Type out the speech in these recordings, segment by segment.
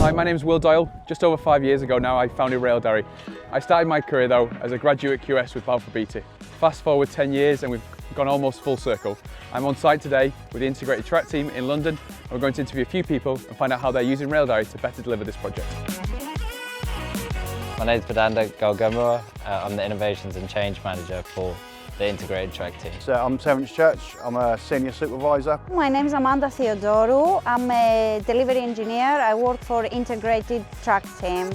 Hi, my name is Will Doyle. Just over 5 years ago now, I founded Raildiary. I started my career though as a graduate QS with Balfour Beatty. Fast forward 10 years and we've gone almost full circle. I'm on site today with the integrated track team in London. And we're going to interview a few people and find out how they're using Raildiary to better deliver this project. My name is 𝗕𝗹𝗃𝗪𝗃. I'm the Innovations and Change Manager for the integrated track team. So I'm 𝗕𝗹𝗃𝘁𝘁, I'm a senior supervisor. My name is 𝗕𝗲𝗃𝗹𝗹. I'm a delivery engineer. I work for integrated track team.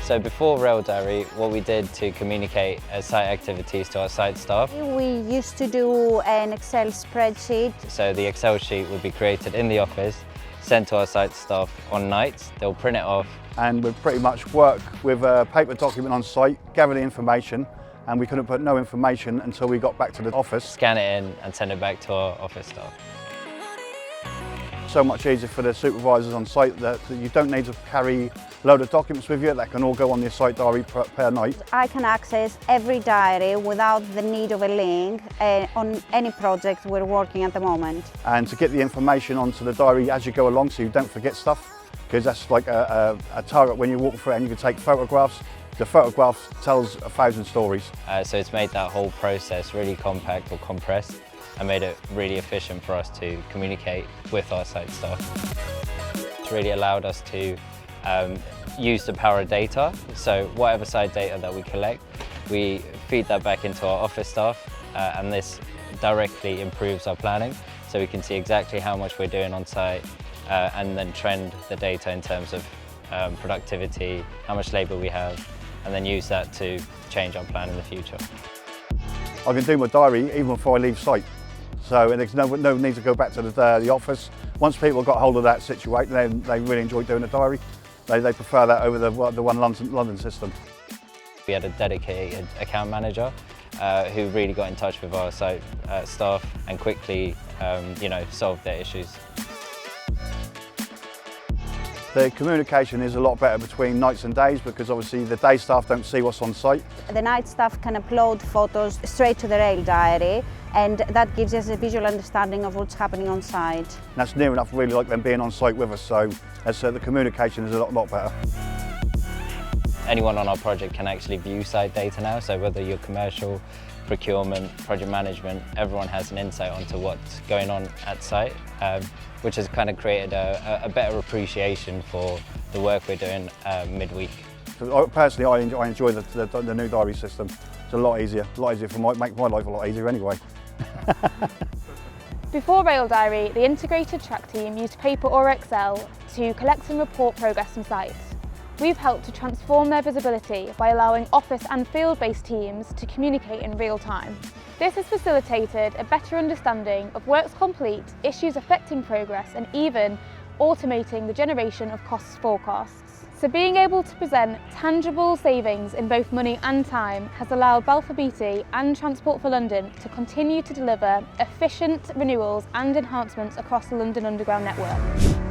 So before Raildiary, what we did to communicate site activities to our site staff. We used to do an Excel spreadsheet. So the Excel sheet would be created in the office, sent to our site staff on nights. They'll print it off. And we'd pretty much work with a paper document on site, gather the information, and we couldn't put no information until we got back to the office. Scan it in and send it back to our office staff. So much easier for the supervisors on site that you don't need to carry a load of documents with you that can all go on your site diary per night. I can access every diary without the need of a link on any project we're working at the moment. And to get the information onto the diary as you go along so you don't forget stuff, because that's like a target when you walk through it and you can take photographs. The photograph tells 1,000 stories. So it's made that whole process really compact or compressed and made it really efficient for us to communicate with our site staff. It's really allowed us to use the power of data. So whatever site data that we collect, we feed that back into our office staff and this directly improves our planning. So we can see exactly how much we're doing on site and then trend the data in terms of productivity, how much labour we have, and then use that to change our plan in the future. I can do my diary even before I leave site. So there's no need to go back to the office. Once people got hold of that situation, they really enjoy doing a diary. They prefer that over the one London system. We had a dedicated account manager who really got in touch with our site staff and quickly solved their issues. The communication is a lot better between nights and days because obviously the day staff don't see what's on site. The night staff can upload photos straight to the Raildiary, and that gives us a visual understanding of what's happening on site. And that's near enough really like them being on site with us, so the communication is a lot better. Anyone on our project can actually view site data now, so whether you're commercial, procurement, project management, everyone has an insight onto what's going on at site, which has kind of created a better appreciation for the work we're doing midweek. Personally, I enjoy the new diary system. It's a lot easier make my life a lot easier anyway. Before Raildiary, the integrated track team used paper or Excel to collect and report progress from site. We've helped to transform their visibility by allowing office and field-based teams to communicate in real time. This has facilitated a better understanding of works complete, issues affecting progress, and even automating the generation of costs forecasts. So being able to present tangible savings in both money and time has allowed Balfour Beatty and Transport for London to continue to deliver efficient renewals and enhancements across the London Underground network.